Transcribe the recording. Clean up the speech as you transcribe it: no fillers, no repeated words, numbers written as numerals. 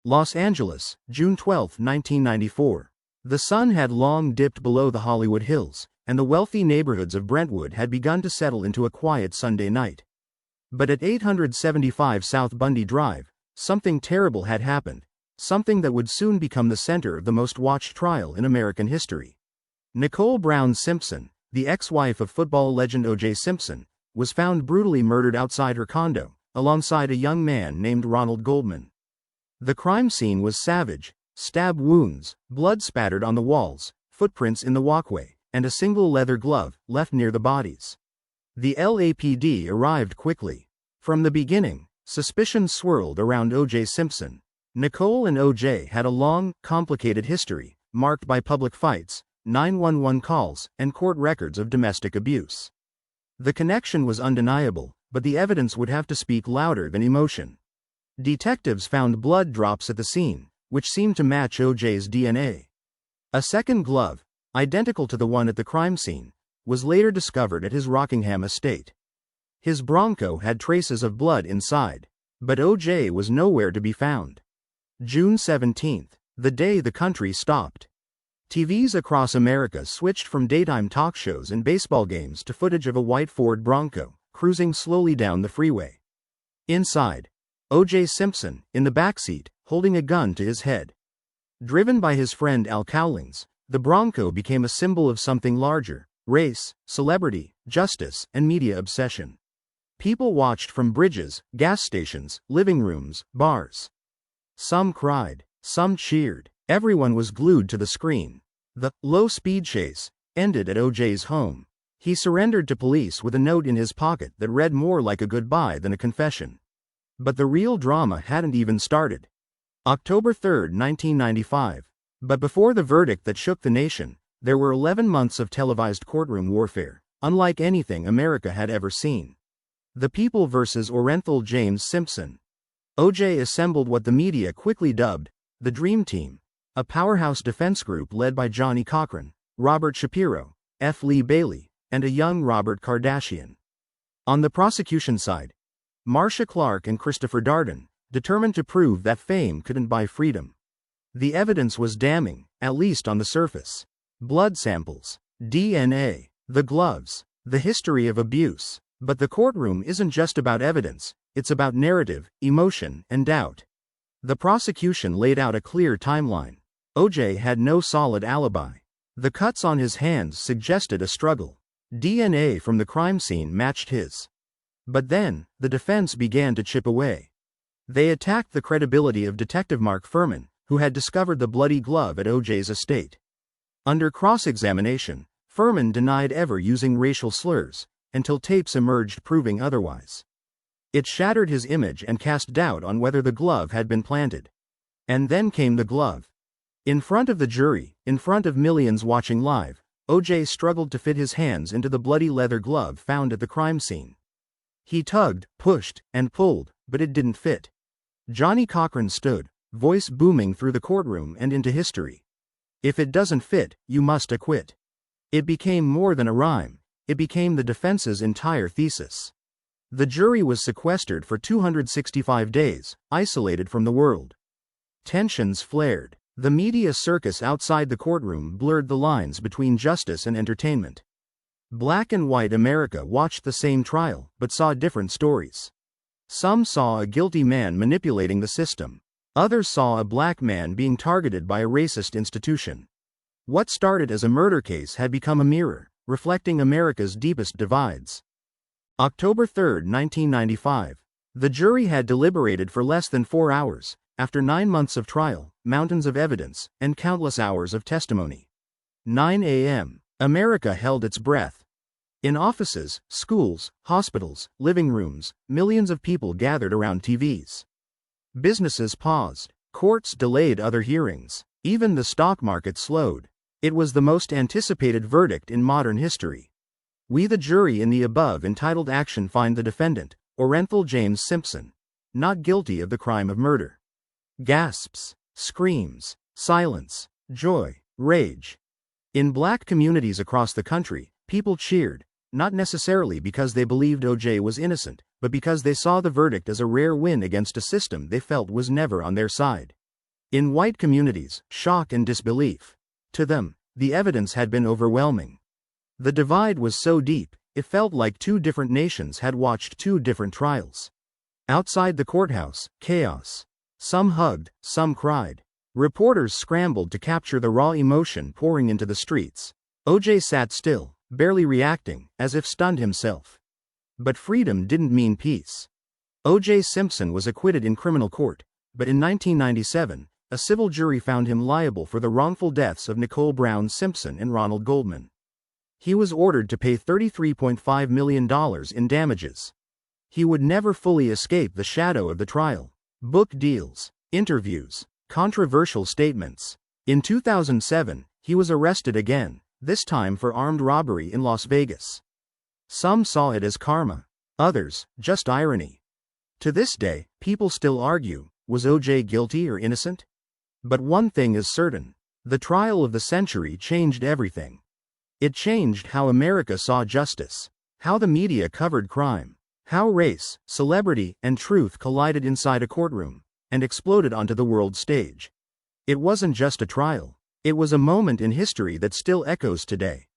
Los Angeles, June 12, 1994. The sun had long dipped below the Hollywood Hills, and the wealthy neighborhoods of Brentwood had begun to settle into a quiet Sunday night. But at 875 South Bundy Drive, something terrible had happened, something that would soon become the center of the most watched trial in American history. Nicole Brown Simpson, the ex-wife of football legend O.J. Simpson, was found brutally murdered outside her condo, alongside a young man named Ronald Goldman. The crime scene was savage: stab wounds, blood spattered on the walls, footprints in the walkway, and a single leather glove left near the bodies. The LAPD arrived quickly. From the beginning, suspicion swirled around O.J. Simpson. Nicole and O.J. had a long, complicated history, marked by public fights, 911 calls, and court records of domestic abuse. The connection was undeniable, but the evidence would have to speak louder than emotion. Detectives found blood drops at the scene, which seemed to match O.J.'s DNA. A second glove, identical to the one at the crime scene, was later discovered at his Rockingham estate. His Bronco had traces of blood inside, but O.J. was nowhere to be found. June 17, the day the country stopped. TVs across America switched from daytime talk shows and baseball games to footage of a white Ford Bronco cruising slowly down the freeway. Inside, O.J. Simpson, in the backseat, holding a gun to his head. Driven by his friend Al Cowlings, the Bronco became a symbol of something larger: race, celebrity, justice, and media obsession. People watched from bridges, gas stations, living rooms, bars. Some cried, some cheered. Everyone was glued to the screen. The low-speed chase ended at O.J.'s home. He surrendered to police with a note in his pocket that read more like a goodbye than a confession. But the real drama hadn't even started. October 3, 1995. But before the verdict that shook the nation, there were 11 months of televised courtroom warfare, unlike anything America had ever seen. The People versus Orenthal James Simpson. O.J. assembled what the media quickly dubbed the Dream Team, a powerhouse defense group led by Johnnie Cochran, Robert Shapiro, F. Lee Bailey, and a young Robert Kardashian. On the prosecution side, Marcia Clark and Christopher Darden, determined to prove that fame couldn't buy freedom. The evidence was damning, at least on the surface. Blood samples, DNA, the gloves, the history of abuse. But the courtroom isn't just about evidence, it's about narrative, emotion, and doubt. The prosecution laid out a clear timeline. O.J. had no solid alibi. The cuts on his hands suggested a struggle. DNA from the crime scene matched his. But then, the defense began to chip away. They attacked the credibility of Detective Mark Furman, who had discovered the bloody glove at O.J.'s estate. Under cross-examination, Furman denied ever using racial slurs, until tapes emerged proving otherwise. It shattered his image and cast doubt on whether the glove had been planted. And then came the glove. In front of the jury, in front of millions watching live, O.J. struggled to fit his hands into the bloody leather glove found at the crime scene. He tugged, pushed, and pulled, but it didn't fit. Johnnie Cochran stood, voice booming through the courtroom and into history. If it doesn't fit, you must acquit. It became more than a rhyme. It became the defense's entire thesis. The jury was sequestered for 265 days, isolated from the world. Tensions flared. The media circus outside the courtroom blurred the lines between justice and entertainment. Black and white America watched the same trial, but saw different stories. Some saw a guilty man manipulating the system. Others saw a black man being targeted by a racist institution. What started as a murder case had become a mirror, reflecting America's deepest divides. October 3, 1995. The jury had deliberated for less than 4 hours, after 9 months of trial, mountains of evidence, and countless hours of testimony. 9 a.m. America held its breath. In offices, schools, hospitals, living rooms, millions of people gathered around TVs. Businesses paused. Courts delayed other hearings. Even the stock market slowed. It was the most anticipated verdict in modern history. We the jury in the above entitled action find the defendant, Orenthal James Simpson, not guilty of the crime of murder. Gasps, screams, silence, joy, rage. In black communities across the country, people cheered, not necessarily because they believed O.J. was innocent, but because they saw the verdict as a rare win against a system they felt was never on their side. In white communities, shock and disbelief. To them, the evidence had been overwhelming. The divide was so deep, it felt like two different nations had watched two different trials. Outside the courthouse, chaos. Some hugged, some cried. Reporters scrambled to capture the raw emotion pouring into the streets. O.J. sat still, barely reacting, as if stunned himself. But freedom didn't mean peace. O.J. Simpson was acquitted in criminal court, but in 1997, a civil jury found him liable for the wrongful deaths of Nicole Brown Simpson and Ronald Goldman. He was ordered to pay $33.5 million in damages. He would never fully escape the shadow of the trial. Book deals, interviews, controversial statements. In 2007, he was arrested again, this time for armed robbery in Las Vegas. Some saw it as karma, others, just irony. To this day, people still argue, was O.J. guilty or innocent? But one thing is certain. The trial of the century changed everything. It changed how America saw justice, how the media covered crime, how race, celebrity, and truth collided inside a courtroom, and exploded onto the world stage. It wasn't just a trial. It was a moment in history that still echoes today.